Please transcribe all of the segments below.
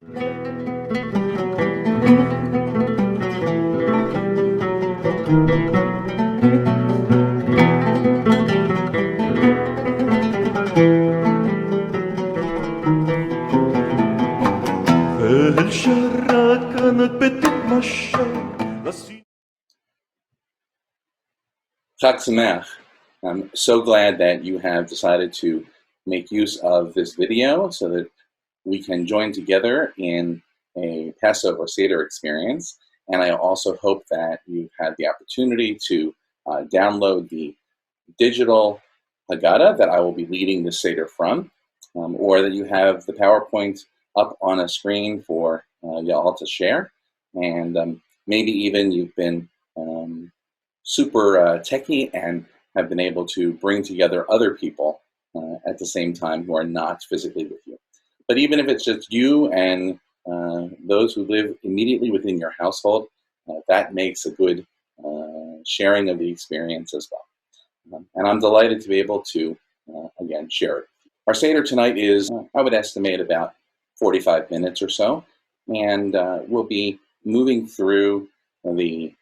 Chag Sameach. I'm so glad that you have decided to make use of this video so that we can join together in a Passover Seder experience. And I also hope that you've had the opportunity to download the Digital Haggadah that I will be leading the Seder from, or that you have the PowerPoint up on a screen for y'all to share. And maybe even you've been super techie and have been able to bring together other people at the same time who are not physically with you. But even if it's just you and those who live immediately within your household, that makes a good sharing of the experience as well. And I'm delighted to be able to, again, share it. Our Seder tonight is, I would estimate, about 45 minutes or so. And we'll be moving through the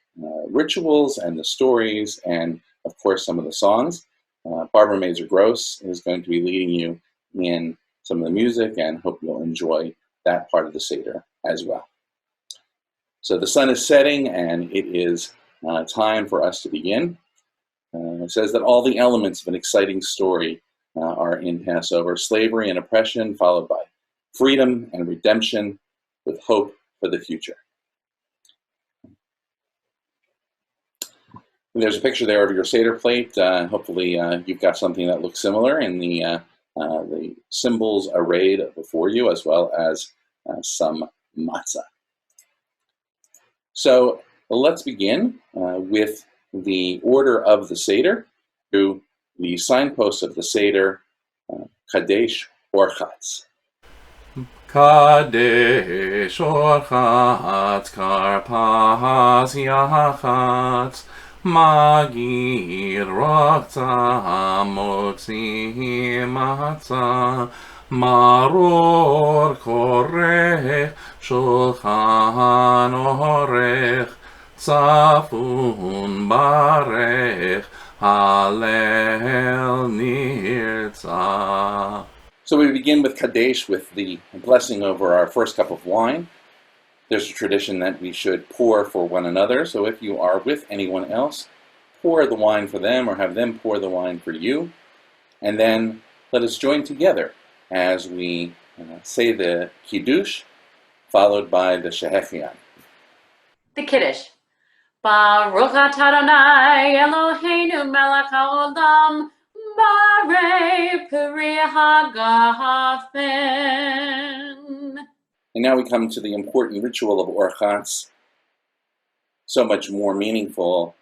rituals and the stories and, of course, some of the songs. Barbara Mazer-Gross is going to be leading you in some of the music, and hope you'll enjoy that part of the Seder as well. So the sun is setting, and it is time for us to begin. It says that all the elements of an exciting story are in Passover: slavery and oppression, followed by freedom and redemption, with hope for the future. There's a picture there of your Seder plate. Hopefully you've got something that looks similar in the symbols arrayed before you, as well as some matzah. So let's begin with the order of the Seder through the signposts of the Seder, Kadesh Orchatz. Kadesh Orchatz Karpas Yachatz Magir Rotza Motzi Matzah Maror Korech Shulchan Orech Tzafun Barech Halel Nirtzah. So we begin with Kadesh, with the blessing over our first cup of wine. There's a tradition that we should pour for one another. So if you are with anyone else, pour the wine for them or have them pour the wine for you. And then let us join together as we say the Kiddush, followed by the Shehechian. The Kiddush. Baruch atah Adonai Eloheinu melech haolam barei peri hagafen. And now we come to the important ritual of Orchatz, so much more meaningful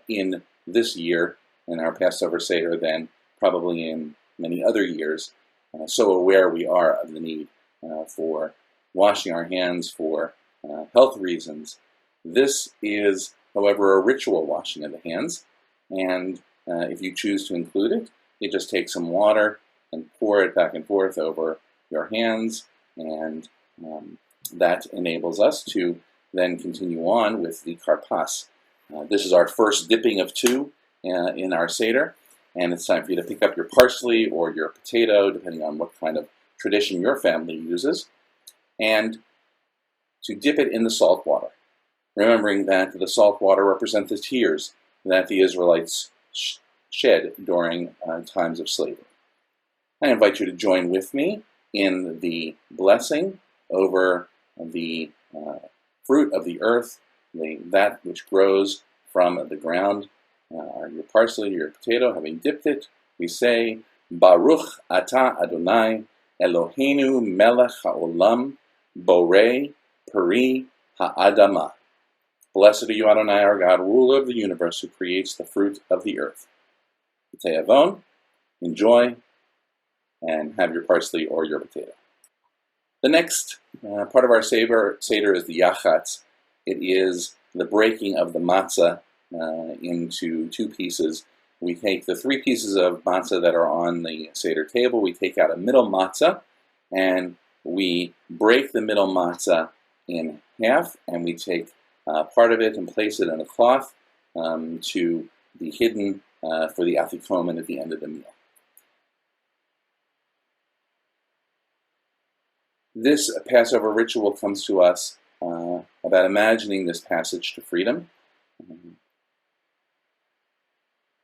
in this year in our Passover Seder than probably in many other years. So aware we are of the need for washing our hands for health reasons. This is, however, a ritual washing of the hands, and if you choose to include it, you just take some water and pour it back and forth over your hands, and that enables us to then continue on with the karpas. This is our first dipping of two in our Seder, and it's time for you to pick up your parsley or your potato, depending on what kind of tradition your family uses, and to dip it in the salt water, remembering that the salt water represents the tears that the Israelites shed during times of slavery. I invite you to join with me in the blessing over the fruit of the earth, that which grows from the ground, your parsley, your potato. Having dipped it, we say, Baruch atah Adonai Eloheinu melech haolam borei peri ha'adamah. Blessed are you, Adonai, our God, ruler of the universe, who creates the fruit of the earth. Te'avon, enjoy, and have your parsley or your potato. The next part of our Seder is the Yachatz. It is the breaking of the matzah into two pieces. We take the three pieces of matzah that are on the Seder table, we take out a middle matzah, and we break the middle matzah in half, and we take part of it and place it in a cloth to be hidden for the afikomen at the end of the meal. This Passover ritual comes to us about imagining this passage to freedom.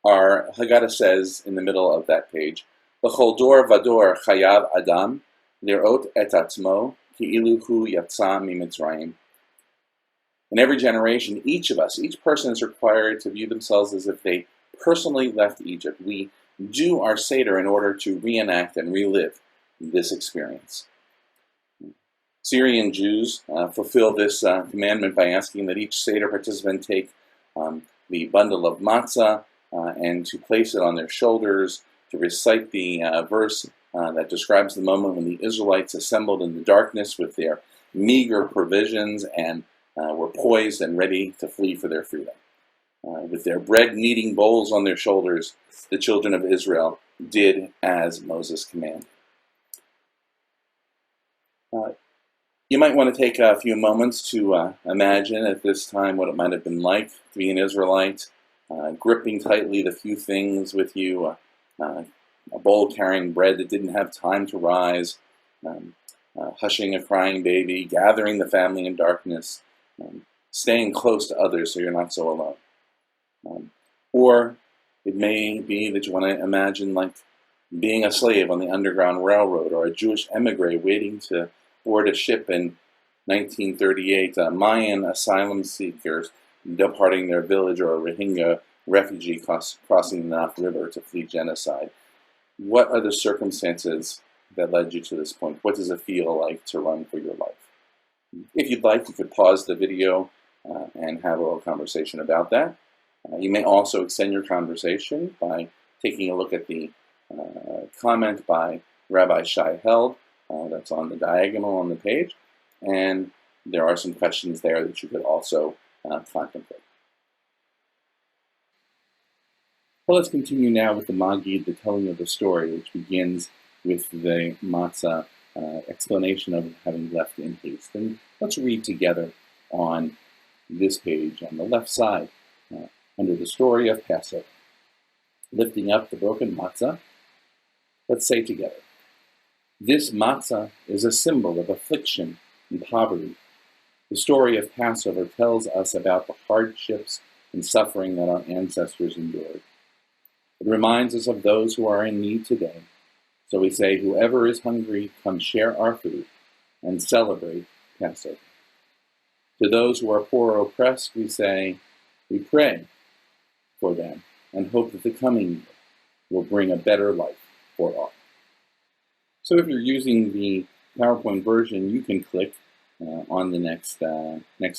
Our Haggadah says in the middle of that page, "B'chol dor vador chayav adam lirot et atzmo ki'ilu hu yatsa mimitzrayim." In every generation, each of us, each person is required to view themselves as if they personally left Egypt. We do our Seder in order to reenact and relive this experience. Syrian Jews fulfill this commandment by asking that each Seder participant take the bundle of matzah and to place it on their shoulders, to recite the verse that describes the moment when the Israelites assembled in the darkness with their meager provisions and were poised and ready to flee for their freedom. With their bread-kneading bowls on their shoulders, the children of Israel did as Moses commanded. You might want to take a few moments to imagine at this time what it might have been like to be an Israelite, gripping tightly the few things with you, a bowl carrying bread that didn't have time to rise, hushing a crying baby, gathering the family in darkness, staying close to others so you're not so alone. Or it may be that you want to imagine like being a slave on the Underground Railroad, or a Jewish emigre waiting to board a ship in 1938, Mayan asylum seekers departing their village, or a Rohingya refugee crossing the Naaf River to flee genocide. What are the circumstances that led you to this point? What does it feel like to run for your life? If you'd like, you could pause the video and have a little conversation about that. You may also extend your conversation by taking a look at the comment by Rabbi Shai Held that's on the diagonal on the page, and there are some questions there that you could also contemplate. Well, let's continue now with the Magid, the telling of the story, which begins with the matzah explanation of having left in haste. And let's read together on this page on the left side, under the story of Pesach. Lifting up the broken matzah, let's say together, "This matzah is a symbol of affliction and poverty. The story of Passover tells us about the hardships and suffering that our ancestors endured. It reminds us of those who are in need today. So we say, whoever is hungry, come share our food and celebrate Passover. To those who are poor or oppressed, we say, we pray for them and hope that the coming year will bring a better life for all." So if you're using the PowerPoint version, you can click on the next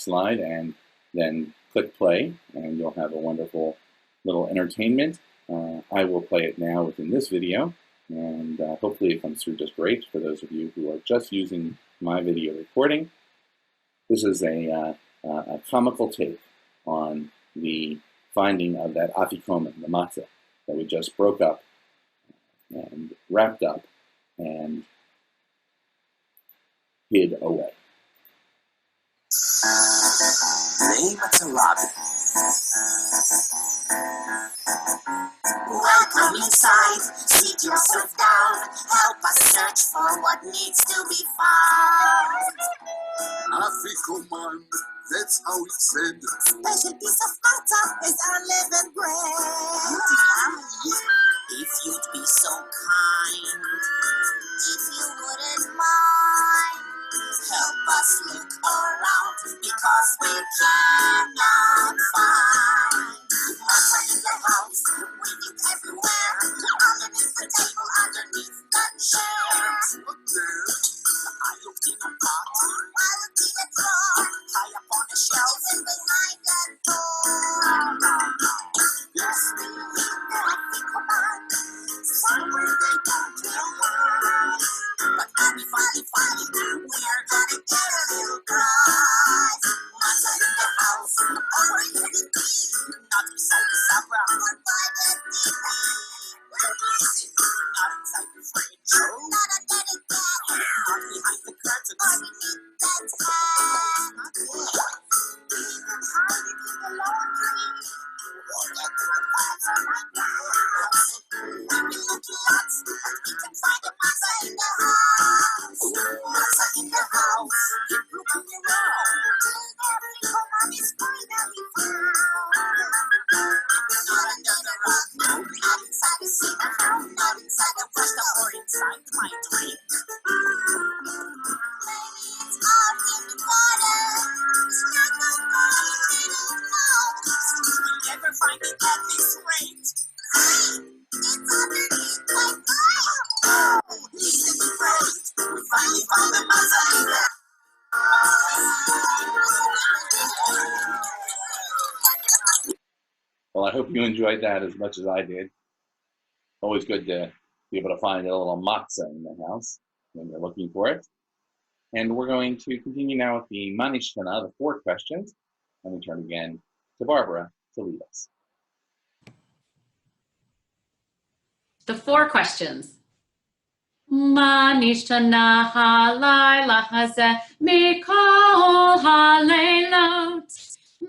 slide and then click play, and you'll have a wonderful little entertainment. I will play it now within this video, and hopefully it comes through just great for those of you who are just using my video recording. This is a comical take on the finding of that afikomen, the matzah, that we just broke up and wrapped up and hid away. Name Torop. Welcome inside, seat yourself down, help us search for what needs to be found. Afikoman, that's how it's said. Special piece of matter is our living bread. If you'd be so kind, if you wouldn't mind, help us look around, because we cannot find. Matter in the house, with it everywhere, underneath the table, underneath the chair. I looked in a pot, I looked in a drawer, high up on the shelf and behind the door. Yes, we need the afikoman, somewhere they don't realize. But funny, we're gonna get a little prize. Matter in the house, or in the tea. house. Keep looking around till every corner is finally found. Not under the rug, no, not inside a Seder-At-Home, not inside a restaurant or inside my drink. Maybe it's out in the water. Stuck up by a little mouth. So you will never find it at this rate. Hey, it's underneath my glove. Oh, isn't it great? We finally found the mozzarella. Well, I hope you enjoyed that as much as I did. Always good to be able to find a little matzah in the house when you're looking for it. And we're going to continue now with the Manishkana, the 4 questions. And we turn again to Barbara to lead us. The 4 questions. Ma nishtana halayla hazeh mikol haleilot,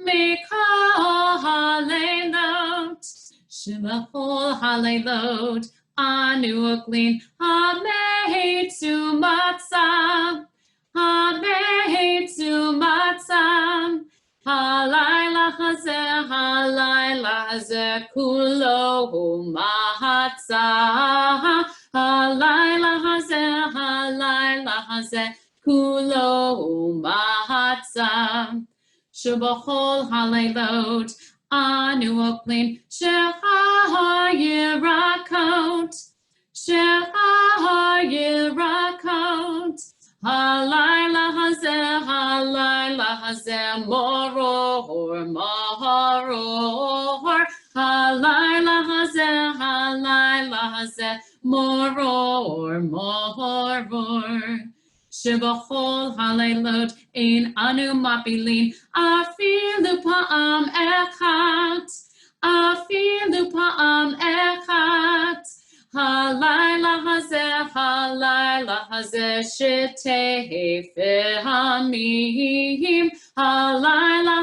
mikol haleilot, shebachol haleilot, anu oklin hameitzu matzah, hameitzu matzah, halayla hazeh kulo matzah. Halayla hazeh, kulo matzah. Shebachol haleilot, anu oklin shehar yirakot, shehar yirakot. Halayla hazeh, moror, mahoror. Halayla hazeh, moror, moror. Shebachol haleilot, ein anu mapilin, afilu pa'am echat, afilu pa'am echat. Halayla hazeh, shetei fehamim. Halayla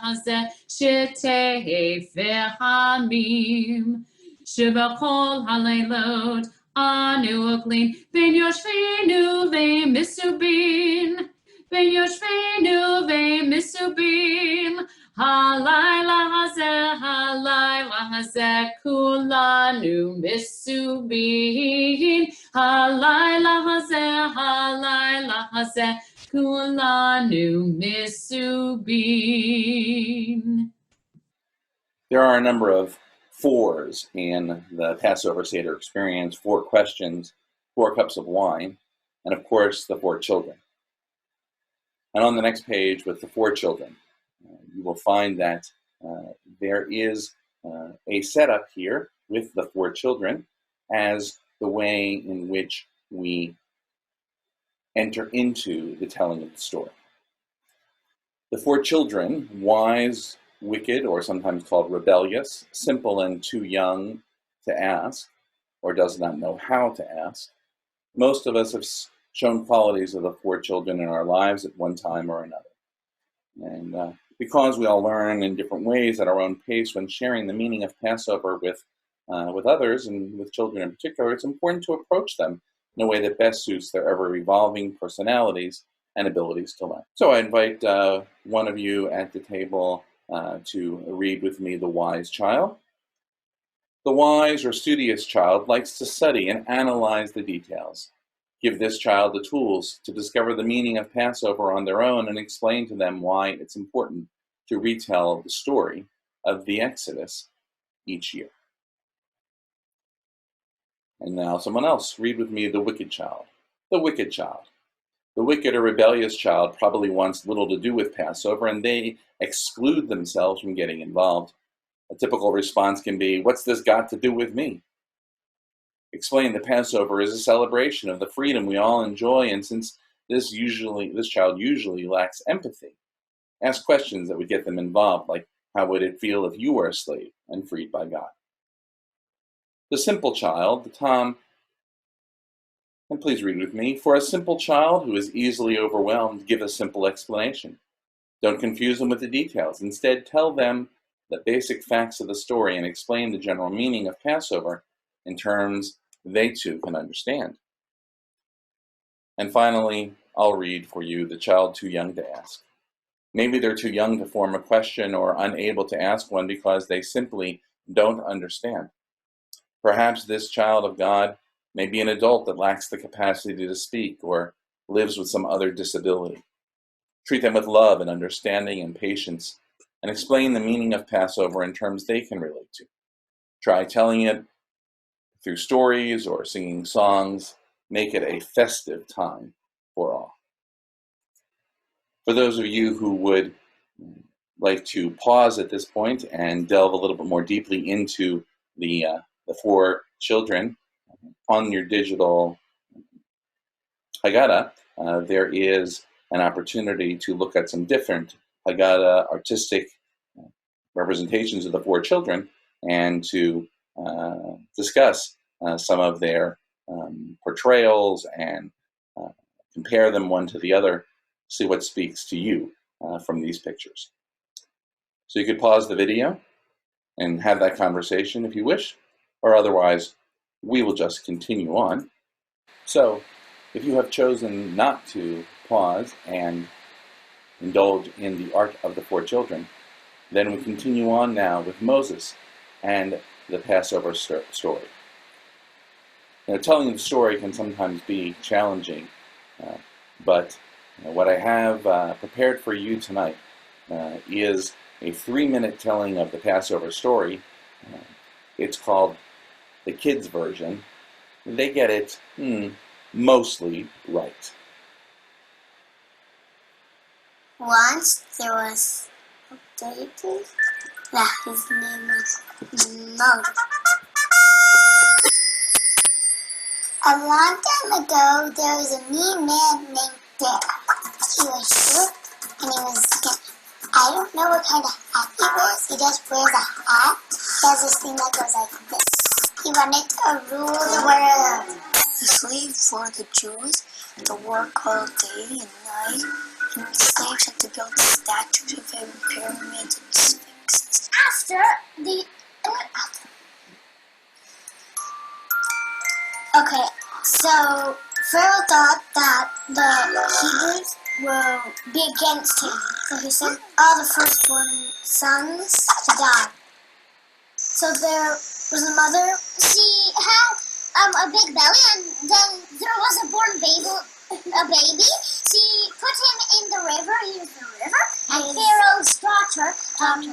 hazeh, shetei fehamim. Shebachol haleilot, anu oklin, ben yoshvenu ve'misubin, ben yoshvenu ve'misubin. Halayla hazeh, kulanu misubin. Halayla hazeh, kulanu misubin. There are a number of 4s in the Passover Seder experience, 4 questions, 4 cups of wine, and of course the 4 children. And on the next page with the 4 children, you will find that there is a setup here with the 4 children as the way in which we enter into the telling of the story. The 4 children, wise, wicked, or sometimes called rebellious, simple and too young to ask, or does not know how to ask. Most of us have shown qualities of the 4 children in our lives at one time or another. And because we all learn in different ways at our own pace when sharing the meaning of Passover with others, and with children in particular, it's important to approach them in a way that best suits their ever-evolving personalities and abilities to learn. So I invite one of you at the table to read with me the wise child. The wise or studious child likes to study and analyze the details. Give this child the tools to discover the meaning of Passover on their own and explain to them why it's important to retell the story of the Exodus each year. And now someone else, read with me the wicked child. The wicked child. The wicked or rebellious child probably wants little to do with Passover, and they exclude themselves from getting involved. A typical response can be, "What's this got to do with me?" Explain that Passover is a celebration of the freedom we all enjoy, and since this child usually lacks empathy, ask questions that would get them involved, like, how would it feel if you were a slave and freed by God? The simple child, the Tom, and please read with me. For a simple child who is easily overwhelmed, give a simple explanation. Don't confuse them with the details. Instead, tell them the basic facts of the story and explain the general meaning of Passover in terms they too can understand. And finally, I'll read for you The Child Too Young to Ask. Maybe they're too young to form a question or unable to ask one because they simply don't understand. Perhaps this child of God may be an adult that lacks the capacity to speak or lives with some other disability. Treat them with love and understanding and patience, and explain the meaning of Passover in terms they can relate to. Try telling it through stories or singing songs. Make it a festive time for all. For those of you who would like to pause at this point and delve a little bit more deeply into the four children on your digital Haggadah, there is an opportunity to look at some different Haggadah artistic representations of the four children and to discuss some of their portrayals and compare them one to the other, see what speaks to you from these pictures. So you could pause the video and have that conversation if you wish, or otherwise we will just continue on. So if you have chosen not to pause and indulge in the art of the four children, then we continue on now with Moses and the Passover story. Now, telling the story can sometimes be challenging, but what I have prepared for you tonight is a 3-minute telling of the Passover story. It's called the kids' version. They get it mostly right. Once there was a baby. Yeah, his name was Moses. A long time ago, there was a mean man named Bear. He was short and he was skinny. I don't know what kind of hat he wears. He just wears a hat. He has this thing that goes like this. He wanted to rule the world. The slave for the Jews had to work all day and night, and the slaves had to build statues of him, pyramids and sphinxes. Okay, so Pharaoh thought that the Hebrews will be against him, so he sent all the firstborn sons to die. So there was a mother. She had a big belly, and then there was a born baby. She put him in the river. He was in the river, and Pharaoh's daughter found him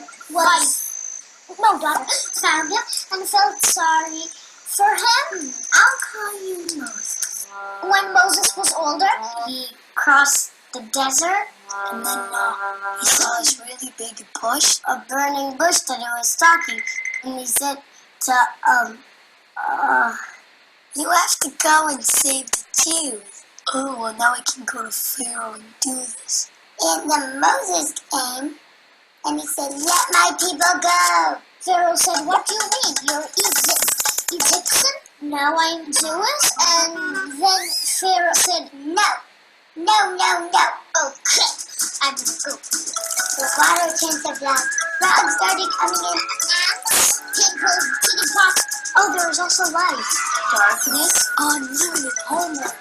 and felt sorry for him. I'll call you Moses. When Moses was older, he crossed the desert, And then he saw this really big bush. a burning bush that it was stalking, and he said to You have to go and save the Jews. Oh, well, now I can go to Pharaoh and do this. and then Moses came, and he said, "Let my people go." Pharaoh said, "What do you mean? You're Egyptian? No, I'm Jewish." And then Pharaoh said, No. Okay, I'm gonna go. The water turned to black. Frogs started coming in. Ants, kitty pots. Oh, there was also light. Darkness, unlimited homework.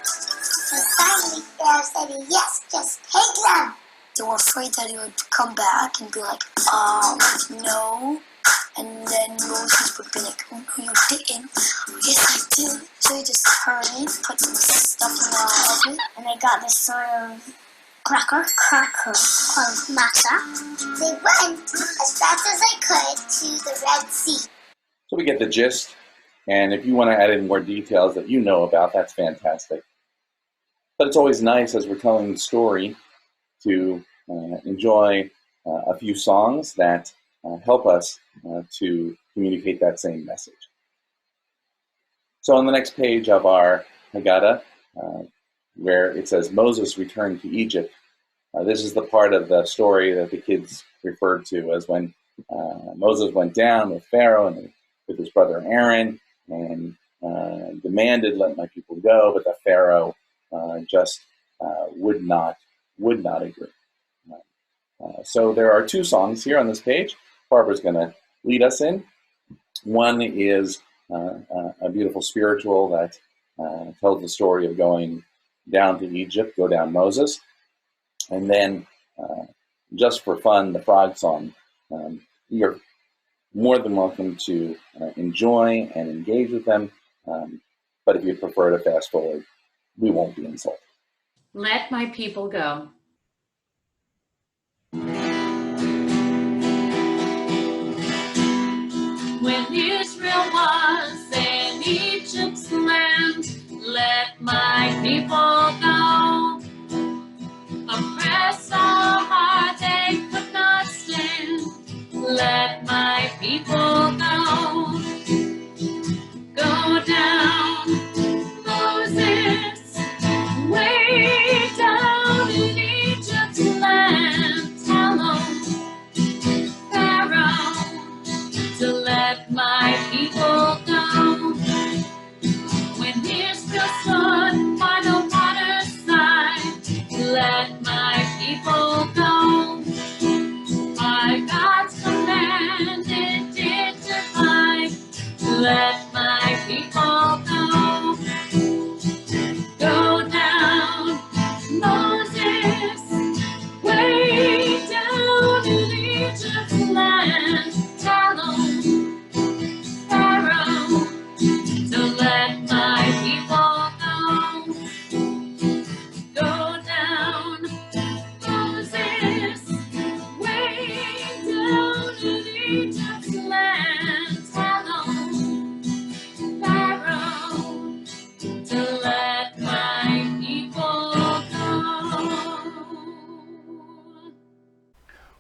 And finally, Pharaoh said, "Yes, just take them." They were afraid that he would come back and be like, no. And then Moses would be like, "Oh, no, you didn't." "Yes, I did." So he just hurried, put some stuff in the oven. And I got this sort of cracker called matcha. They went as fast as they could to the Red Sea. So we get the gist, and if you want to add in more details that you know about, that's fantastic. But it's always nice as we're telling the story to enjoy a few songs that help us to communicate that same message. So on the next page of our Haggadah, where it says Moses returned to Egypt, this is the part of the story that the kids referred to as when Moses went down with Pharaoh and with his brother Aaron and demanded, "Let my people go," but the Pharaoh just would not agree. So there are two songs here on this page. Barbara's going to lead us in. One is a beautiful spiritual that tells the story of going down to Egypt, go down Moses, and then just for fun, the frog song. You're more than welcome to enjoy and engage with them, but if you prefer to fast forward, we won't be insulted. Let my people go. When Israel was in Egypt's land, let my people go. Oppressed so hard they could not stand, let my people go. Go down, Moses, way down in Egypt's land. Tell Pharaoh to let my people go. When Israel stood by the water's side, let my people go. By God's command it did divide, let my people go. Go down, Moses, way down in Egypt's land. Tell Pharaoh to let my people go. Go down, Moses, way down in Egypt's land. Tell Pharaoh to let my people go.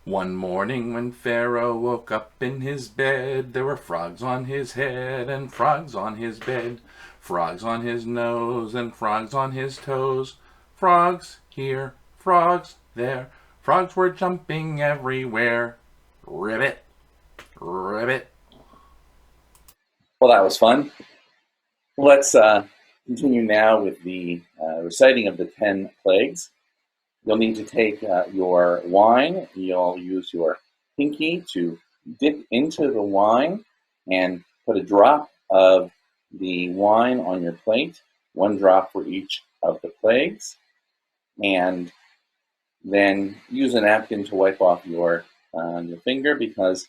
One morning when Pharaoh woke up in his bed, there were frogs on his head and frogs on his bed, frogs on his nose and frogs on his toes, frogs here, frogs there, frogs were jumping everywhere. Ribbit, ribbit. Well, that was fun. Let's continue now with the reciting of the 10 plagues. You'll need to take your wine. You'll use your pinky to dip into the wine and put a drop of the wine on your plate, 1 drop for each of the plagues, and then use a napkin to wipe off your finger, because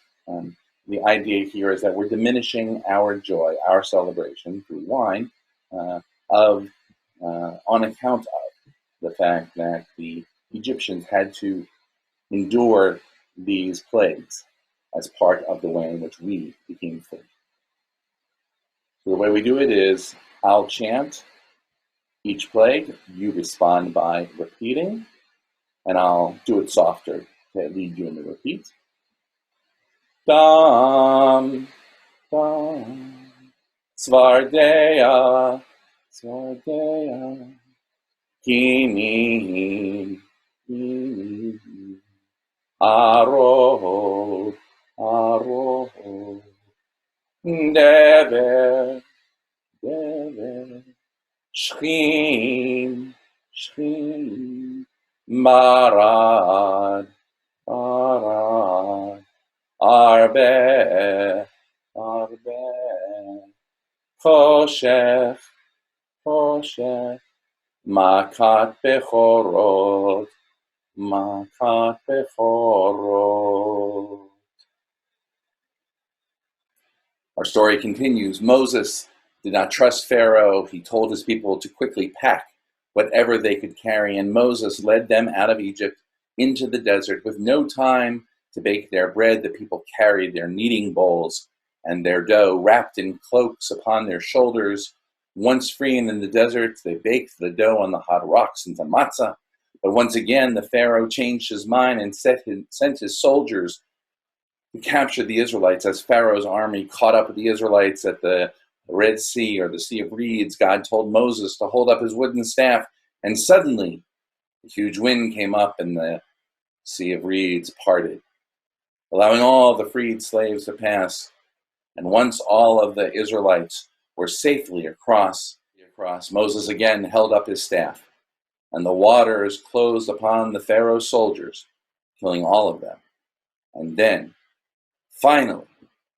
the idea here is that we're diminishing our joy, our celebration through wine, on account of the fact that the Egyptians had to endure these plagues as part of the way in which we became free. So the way we do it is, I'll chant each plague, you respond by repeating, and I'll do it softer to lead you in the repeat. Dam, dam, Svardea, Svardea, Kini, Kini, Aro, Aro, Dever, Dever, Shchim, Shchim, Marad, Marad, Arbe, Arbe, Choshech, Choshech, Makat Bechorot, Makat Bechorot. Our story continues. Moses did not trust Pharaoh. He told his people to quickly pack whatever they could carry, and Moses led them out of Egypt into the desert. With no time to bake their bread, the people carried their kneading bowls and their dough wrapped in cloaks upon their shoulders. Once free and in the desert, they baked the dough on the hot rocks into matzah. But once again, the Pharaoh changed his mind and sent his soldiers to capture the Israelites. As Pharaoh's army caught up with the Israelites at the Red Sea, or the Sea of Reeds, God told Moses to hold up his wooden staff, and suddenly a huge wind came up and the Sea of Reeds parted, allowing all the freed slaves to pass. And once all of the Israelites were safely across, Moses again held up his staff, and the waters closed upon the Pharaoh's soldiers, killing all of them. And then, finally,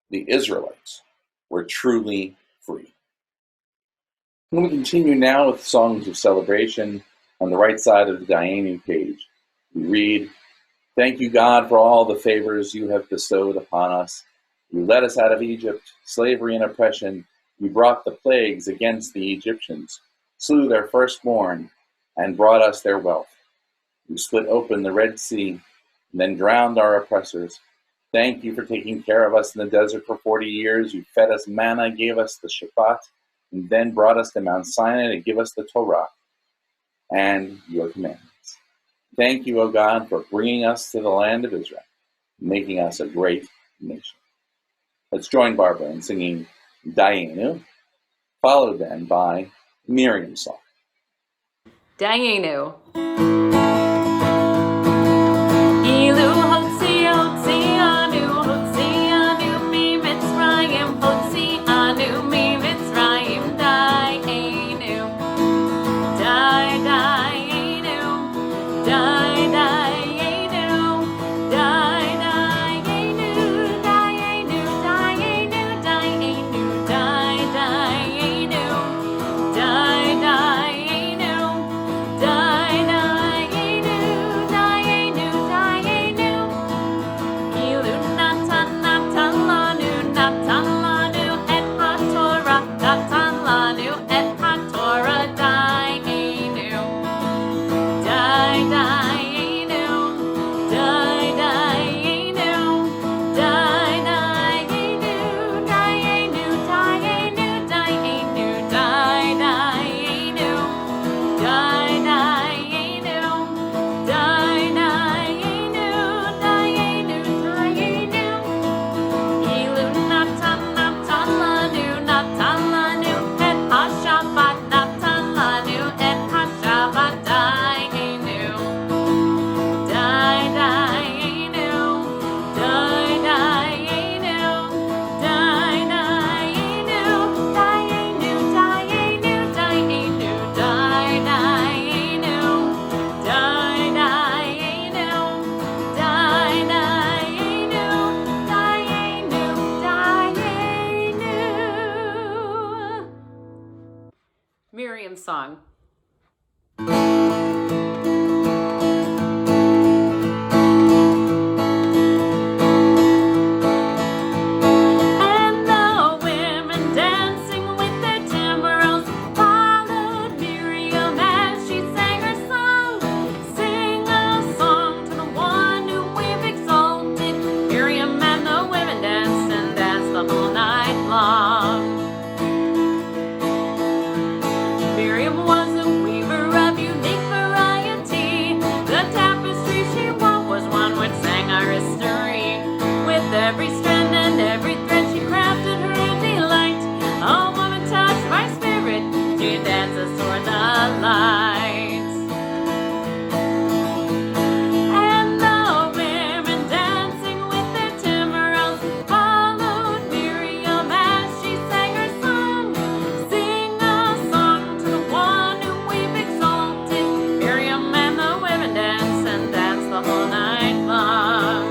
the Israelites were truly free. And we continue now with songs of celebration. On the right side of the Dayenu page, we read, "Thank you, God, for all the favors you have bestowed upon us. You led us out of Egypt, slavery and oppression. You brought the plagues against the Egyptians, slew their firstborn, and brought us their wealth. You split open the Red Sea, and then drowned our oppressors. Thank you for taking care of us in the desert for 40 years. You fed us manna, gave us the Shabbat, and then brought us to Mount Sinai to give us the Torah and your commandments. Thank you, O God, for bringing us to the land of Israel, making us a great nation." Let's join Barbara in singing Dayenu, followed then by Miriam's song. Dayenu. Ilu hotzi hotzi anu hotzi anu mi Mitzrayim hotzi anu mi Mitzrayim Dayenu. Dayenu. Dayenu. Dayenu. Dayenu. Dayenu. Dayenu. Dayenu. Dayenu. Miriam's song. And the women dancing with their timbrels followed Miriam as she sang her song. Sing a song to the one who we've exalted. Miriam and the women danced and danced the whole night long. Miriam was a weaver of unique variety. The tapestry she wove was one which sang our history. With every strand and every thread she crafted her a delight. A woman touched by spirit, she dances toward the lights. And the women dancing with their timbrels followed Miriam as she sang her song. Sing a song to the one whom we've exalted. Miriam and the women danced and danced the whole night long.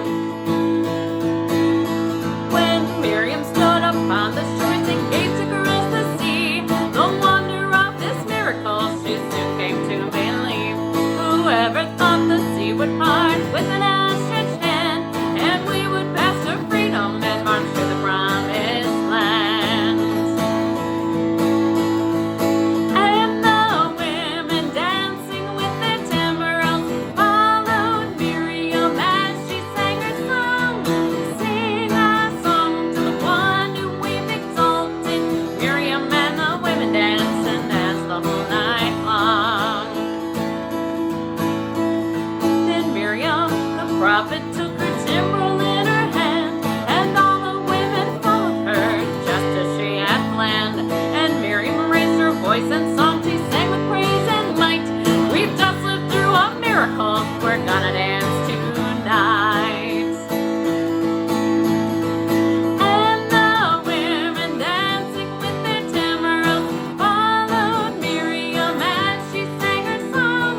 When Miriam stood upon the shores and gave to caress the sea, the wonder of this miracle she soon came to believe. Whoever thought the sea would part with an outstretched hand, and we would pass to freedom and march to the promised land. And the women dancing with their timbrels followed Miriam as she sang her song. Sing a song to the one whom we've exalted. Miriam and the women danced and danced the whole night long. Then Miriam, the prophet, took her timbrel in her hand, and all the women followed her, just as she had planned. And Miriam raised her voice and song, she sang with praise and might. We've just lived through a miracle, we're gonna dance tonight. And the women dancing with their timbrels followed Miriam as she sang her song.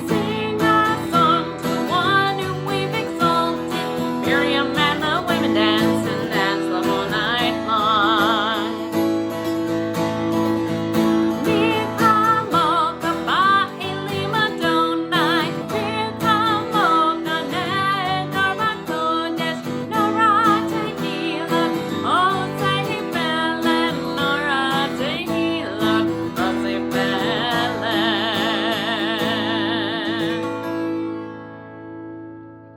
Sing a song to the one whom we've exalted.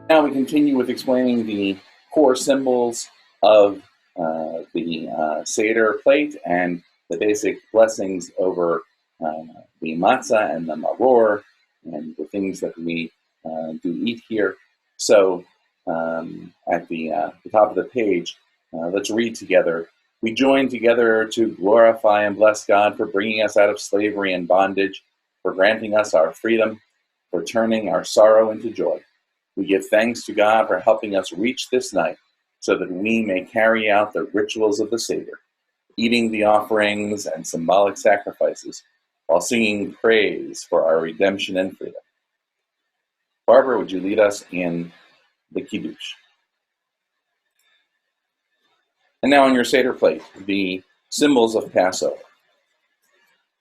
Now we continue with explaining the core symbols of the Seder plate and the basic blessings over the matzah and the maror and the things that we do eat here. So at the top of the page, let's read together. We join together to glorify and bless God for bringing us out of slavery and bondage, for granting us our freedom, for turning our sorrow into joy. We give thanks to God for helping us reach this night so that we may carry out the rituals of the Seder, eating the offerings and symbolic sacrifices while singing praise for our redemption and freedom. Barbara, would you lead us in the Kiddush? And now on your Seder plate, the symbols of Passover.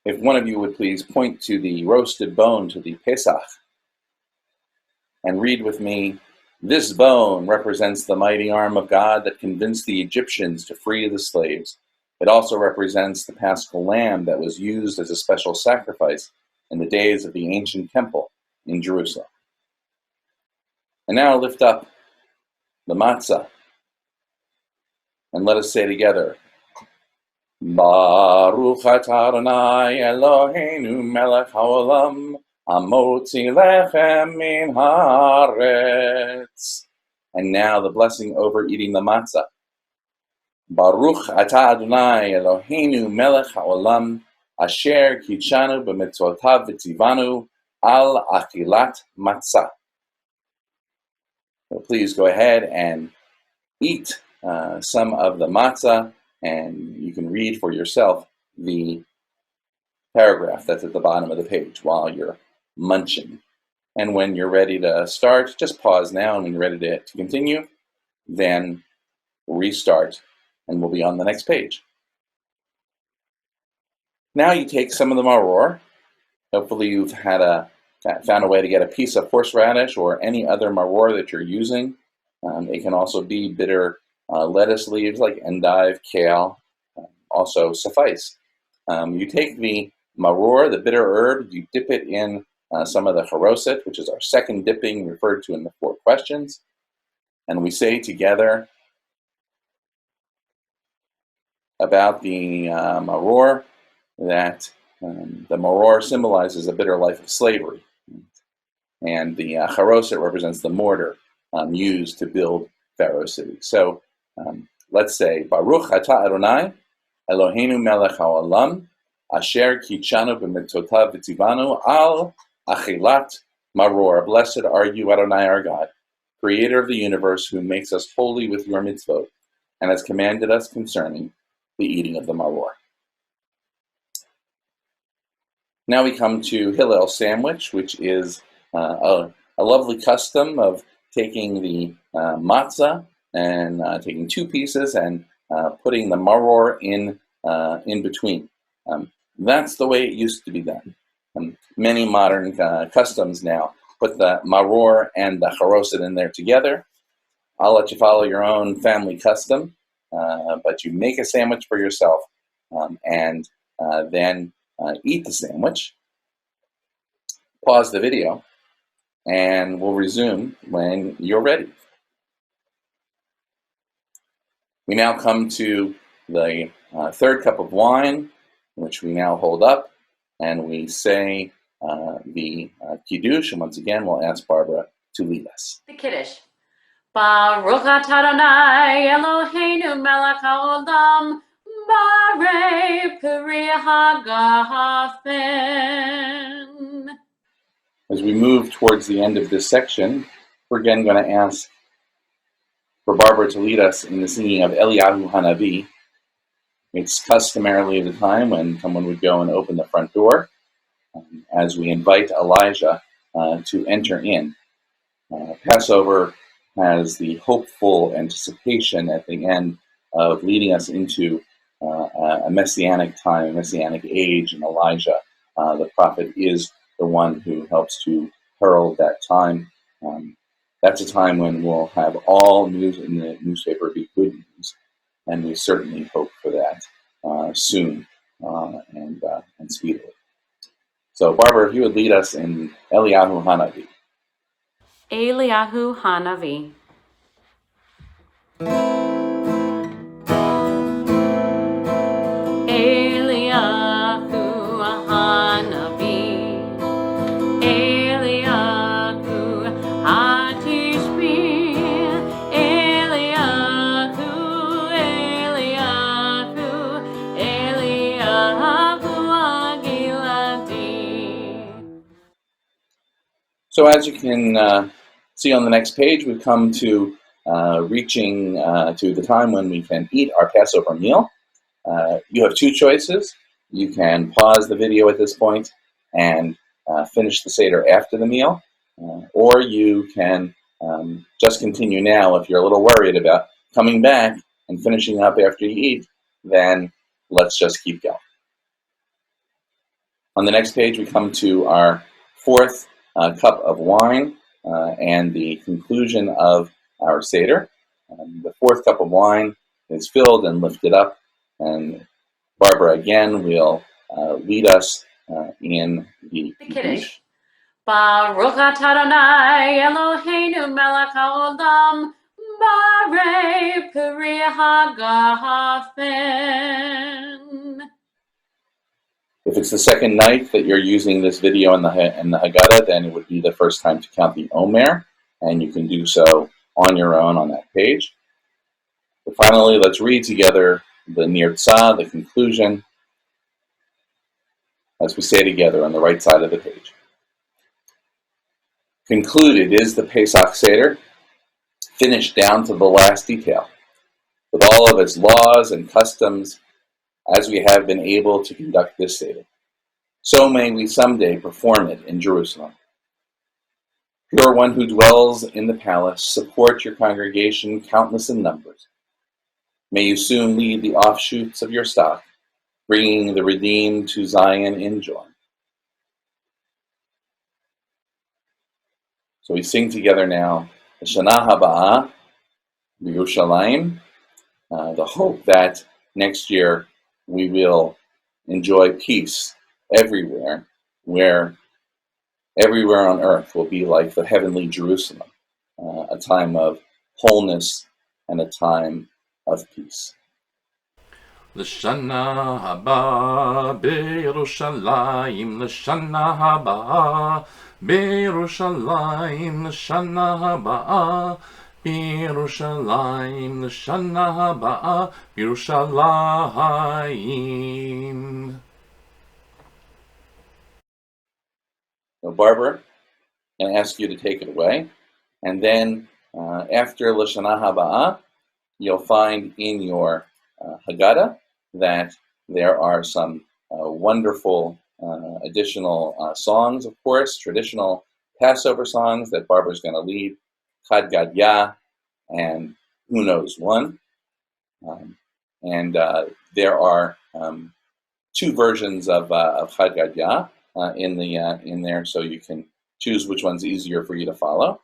If one of you would please point to the roasted bone, to the Pesach, and read with me, "This bone represents the mighty arm of God that convinced the Egyptians to free the slaves. It also represents the Paschal lamb that was used as a special sacrifice in the days of the ancient temple in Jerusalem." And now lift up the matzah, and let us say together, Baruch atah Adonai Eloheinu melech haolam, hamotzi lechem min haaretz. And now the blessing over eating the matzah. Baruch atah Adonai Eloheinu melech haolam, asher kitshanu b'mitzvotav v'tzivanu al achilat matzah. So please go ahead and eat some of the matzah, and you can read for yourself the paragraph that's at the bottom of the page while you're munching. And when you're ready to start, just pause now, and when you're ready to continue, then restart, and we'll be on the next page. Now you take some of the maror. Hopefully you've found a way to get a piece of horseradish or any other maror that you're using. It can also be bitter lettuce leaves like endive, kale, also suffice. You take the maror, the bitter herb, you dip it in some of the charoset, which is our second dipping referred to in the 4 questions, and we say together about the maror that the maror symbolizes a bitter life of slavery, and the charoset represents the mortar used to build Pharaoh's city. So let's say, Baruch atah Adonai Eloheinu melech haolam, asher kitshanu b'mitzvotav v'tzivanu al achilat maror. Blessed are you, Adonai our God, creator of the universe, who makes us holy with your mitzvot, and has commanded us concerning the eating of the maror. Now we come to Hillel sandwich, which is a lovely custom of taking the matzah and taking 2 pieces and putting the maror in between. That's the way it used to be done. Many modern customs now put the maror and the charoset in there together. I'll let you follow your own family custom, but you make a sandwich for yourself and then eat the sandwich. Pause the video, and we'll resume when you're ready. We now come to the 3rd cup of wine, which we now hold up, and we say the Kiddush, and once again we'll ask Barbara to lead us. The Kiddush. Baruch atah Adonai Eloheinu melech haolam, barei peri hagafen. As we move towards the end of this section, we're again going to ask for Barbara to lead us in the singing of Eliyahu Hanavi. It's customarily the time when someone would go and open the front door as we invite Elijah to enter in. Passover has the hopeful anticipation at the end of leading us into a messianic time, a messianic age, and Elijah, the prophet, is the one who helps to herald that time. That's a time when we'll have all news in the newspaper be good news, and we certainly hope for that soon and speedily. So, Barbara, if you would lead us in Eliyahu Hanavi. Eliyahu Hanavi. Eliyahu Hanavi. Eliyahu Hatishbi. Eliyahu, Eliyahu, Eliyahu Agiladi. So as you can see on the next page, we've come to reaching to the time when we can eat our Passover meal. You have two choices. You can pause the video at this point and finish the Seder after the meal, or you can just continue now. If you're a little worried about coming back and finishing up after you eat, then let's just keep going. On the next page, we come to our fourth cup of wine and the conclusion of our Seder. The fourth cup of wine is filled and lifted up, and Barbara again will lead us in the Kiddush. Baruch atah Adonai Eloheinu melech haolam barei peri hagafen. If it's the second night that you're using this video in the Haggadah, then it would be the first time to count the Omer, and you can do so on your own on that page. But finally, let's read together the Nirtzah, the conclusion, as we say together on the right side of the page. Concluded is the Pesach Seder, finished down to the last detail, with all of its laws and customs, as we have been able to conduct this Seder. So may we someday perform it in Jerusalem. Pure One who dwells in the palace, support your congregation countless in numbers. May you soon lead the offshoots of your stock, bringing the redeemed to Zion in joy. So we sing together now, Shana Haba'ah, Yerushalayim, the hope that next year we will enjoy peace everywhere, where everywhere on earth will be like the heavenly Jerusalem, a time of wholeness and a time of peace. L'shana haba beYerushalayim, l'shana haba beYerushalayim, l'shana haba beYerushalayim, l'shana haba beYerushalayim. So Barbara, I'm going to ask you to take it away. And then after L'Shana Haba'ah, you'll find in your Haggadah that there are some wonderful additional songs, of course, traditional Passover songs that Barbara's going to lead, Chad Gadya and Who Knows One. And there are two versions of Chad Gadya in there, so you can choose which one's easier for you to follow.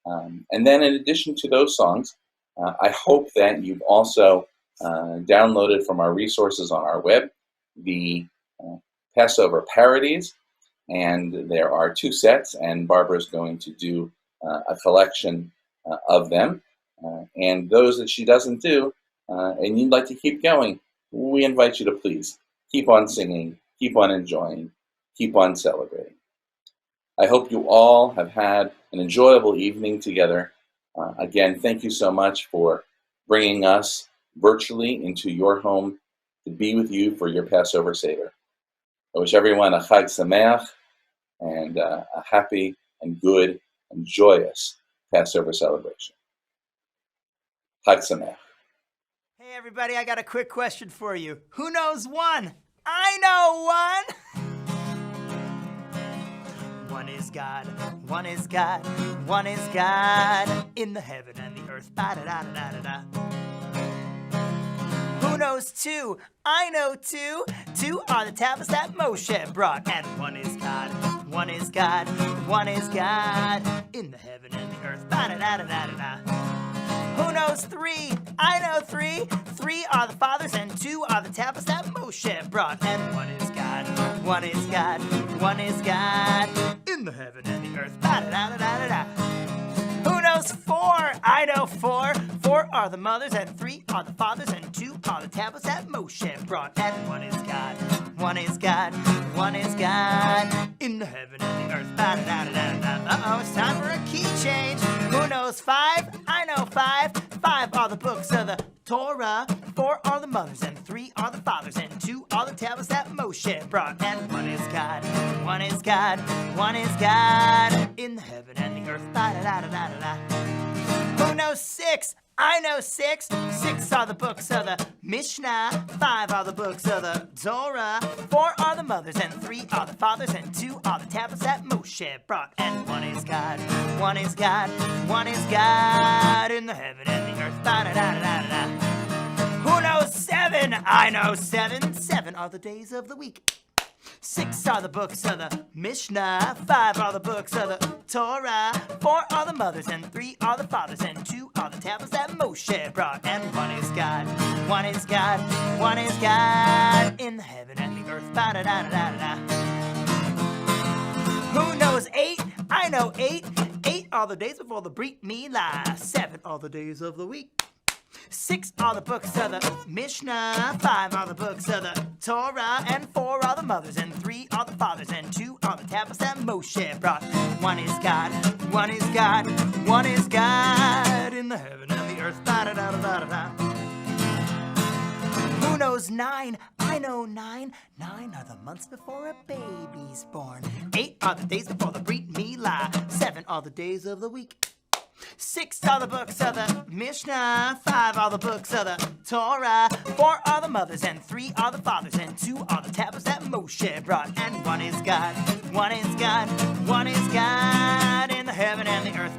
And then in addition to those songs, I hope that you've also downloaded from our resources on our web the Passover parodies, and there are two sets, and Barbara's going to do a collection of them. And those that she doesn't do, and you'd like to keep going, we invite you to please keep on singing, keep on enjoying, keep on celebrating. I hope you all have had an enjoyable evening together. Again, thank you so much for bringing us virtually into your home to be with you for your Passover Seder. I wish everyone a Chag Sameach and a happy and good and joyous Passover celebration. Chag Sameach. Hey everybody, I got a quick question for you. Who knows one? I know one! One is God, one is God, one is God, in the heaven and the earth, ba-da-da-da-da-da-da. Who knows two? I know two. Two are the tablets that Moshe brought, and one is God, one is God, one is God, in the heaven and the earth, ba-da-da-da-da-da-da. Who knows three? I know three. Three are the fathers and two are the tablets that Moshe brought. And one is God, one is God, one is God, in the heaven and the earth. Ba-da-da-da-da-da-da. knows 4? I know 4. 4 are the mothers, and 3 are the fathers, and 2 are the tablets that Moshe brought. And one is God, one is God, one is God, in the heaven and the earth. Uh-oh, it's time for a key change. Who knows 5? I know 5. 5 are the books of the Torah, 4 are the mothers, and 3 are the fathers, and 2 are the tablets that Moshe brought. And one is God, one is God, one is God, in the heaven and the earth. Who knows 6? I know 6. 6 are the books of the Mishnah, 5 are the books of the Torah, 4 are the mothers, and 3 are the fathers, and 2 are the tablets that Moshe brought. And one is God, one is God, one is God, in the heaven and the earth. Who knows 7? I know 7. 7 are the days of the week. 6 are the books of the Mishnah, 5 are the books of the Torah, 4 are the mothers, and 3 are the fathers, and 2 are the tablets that Moshe brought. And one is God, one is God, one is God, in the heaven and the earth. Who knows 8? I know 8. 8 are the days before the Brit Milah. 7 are the days of the week. 6 are the books of the Mishnah, 5 are the books of the Torah, and 4 are the mothers, and 3 are the fathers, and 2 are the tablets that Moshe brought. One is God, one is God, one is God, in the heaven and the earth. Who knows 9? I know 9. 9 are the months before a baby's born. 8 are the days before the Brit Milah. 7 are the days of the week. 6 are the books of the Mishnah, 5 are the books of the Torah, 4 are the mothers, and 3 are the fathers, and 2 are the tablets that Moshe brought. And one is God, one is God, one is God, in the heaven and the earth.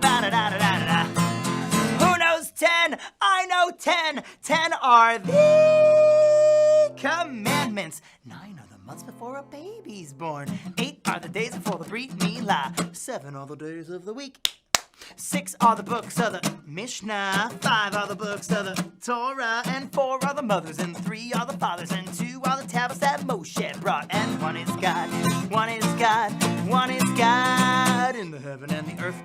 Who knows 10? I know 10. 10 are the commandments. 9 are the months before a baby's born. 8 are the days before the Brit Milah. 7 are the days of the week. 6 are the books of the Mishnah, 5 are the books of the Torah, and 4 are the mothers, and 3 are the fathers, and 2 are the tablets that Moshe brought. And one is God, one is God, one is God, in the heaven and the earth.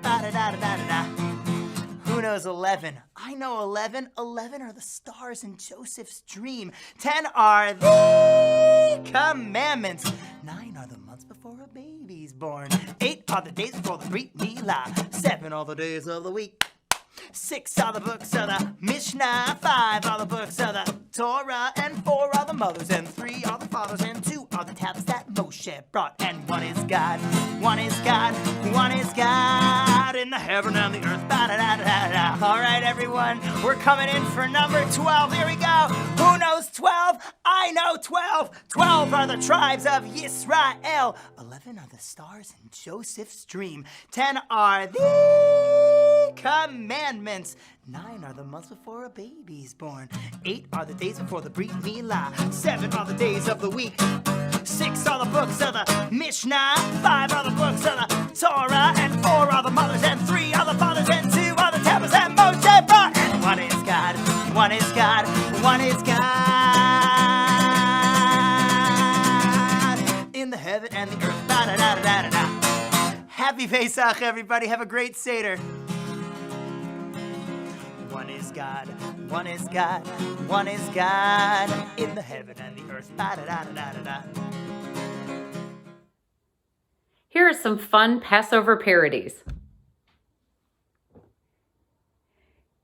Who knows 11? I know 11. 11 are the stars in Joseph's dream. 10 are the commandments. 9 are the months before a baby's born. 8 are the days before the Brit Milah. 7 are the days of the week. 6 are the books of the Mishnah, 5 are the books of the Torah, and 4 are the mothers, and 3 are the fathers, and 2 are the tablets that Moshe brought. And one is God, one is God, one is God, in the heaven and the earth. All right, everyone, we're coming in for number 12. Here we go. Who knows 12? I know 12. 12 are the tribes of Yisrael. 11 are the stars in Joseph's dream. 10 are the commandments. 9 are the months before a baby's born. 8 are the days before the Brit Milah. 7 are the days of the week. 6 are the books of the Mishnah. 5 are the books of the Torah. And 4 are the mothers, and 3 are the fathers, and 2 are the tablets that Moshe brought. And one is God, one is God, one is God, in the heaven and the earth. Happy Pesach, everybody. Have a great Seder. One is God, one is God, one is God, in the heaven and the earth. Here are some fun Passover parodies.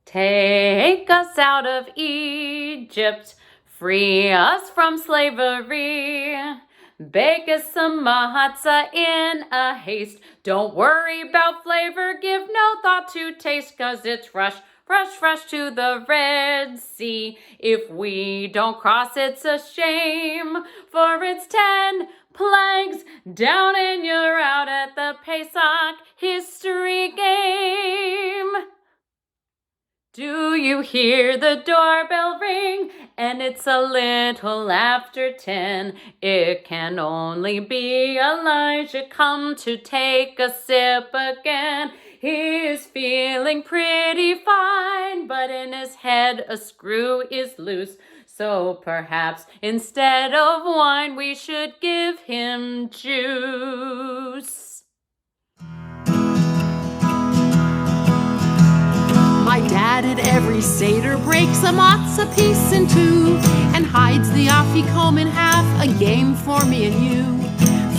Take us out of Egypt, free us from slavery. Bake us some matzah in a haste. Don't worry about flavor, give no thought to taste, 'cause it's rush to the Red Sea. If we don't cross, it's a shame, for it's 10 plagues down and you're out at the Pesach history game. Do you hear the doorbell ring? And it's a little after 10. It can only be Elijah come to take a sip again. He's feeling pretty fine, but in his head a screw is loose. So perhaps instead of wine we should give him juice. At every Seder breaks a matzah piece in two and hides the afikomen in half, a game for me and you.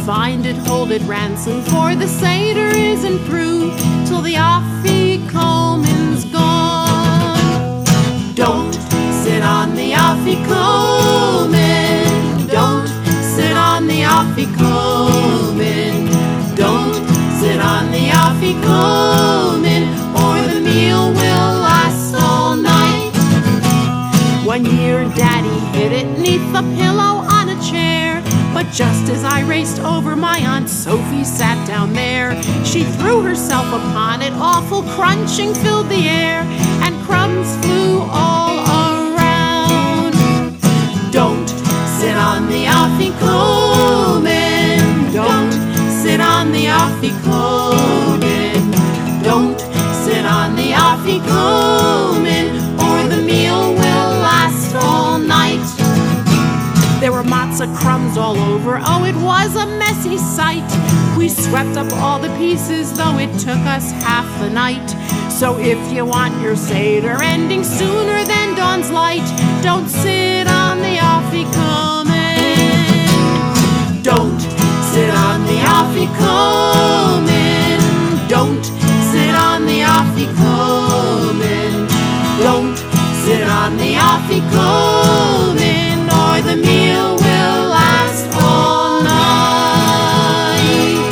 Find it, hold it, ransom, for the Seder isn't through till the afikomen's gone. Don't sit on the afikomen. Don't sit on the afikomen. Don't sit on the afikomen, or the meal will last all night. One year Daddy hid it 'neath the pillow on a chair, but just as I raced over, my Aunt Sophie sat down there. She threw herself upon it, awful crunching filled the air, and crumbs flew all around. Don't sit on the afikomen. Don't sit on the afikomen. Don't sit on the afikomen, or the meal will last all night. There were matzah crumbs all over, oh, it was a messy sight. We swept up all the pieces, though it took us half the night. So if you want your Seder ending sooner than dawn's light, don't sit on the afikomen. Don't sit on the afikomen. Don't sit on the afikomen. Don't sit on the afikomen, or the meal will last all night.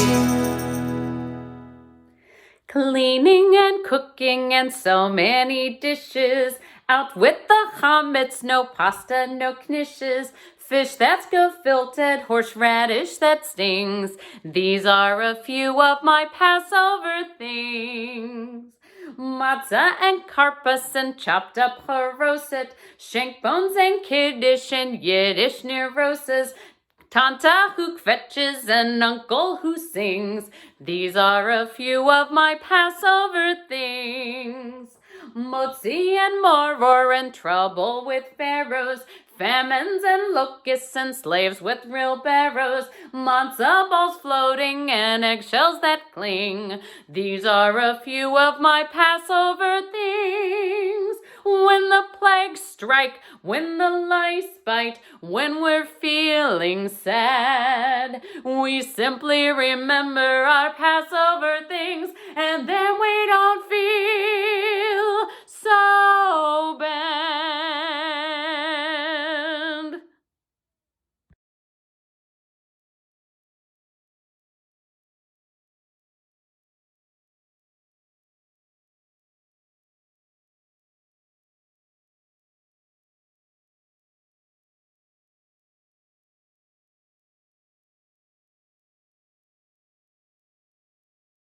Cleaning and cooking and so many dishes. Out with the chametz, no pasta, no knishes. Fish that's gefiltered, horseradish that stings. These are a few of my Passover things. Matzah and karpas and chopped up haroset, shank bones and kiddush and Yiddish neuroses. Tanta who kvetches and uncle who sings. These are a few of my Passover things. Motzi and moror and trouble with pharaohs, famines and locusts and slaves with real barrows, matzah balls floating and eggshells that cling. These are a few of my Passover things. When the plagues strike, when the lice bite, when we're feeling sad, we simply remember our Passover things, and then we don't feel so bad.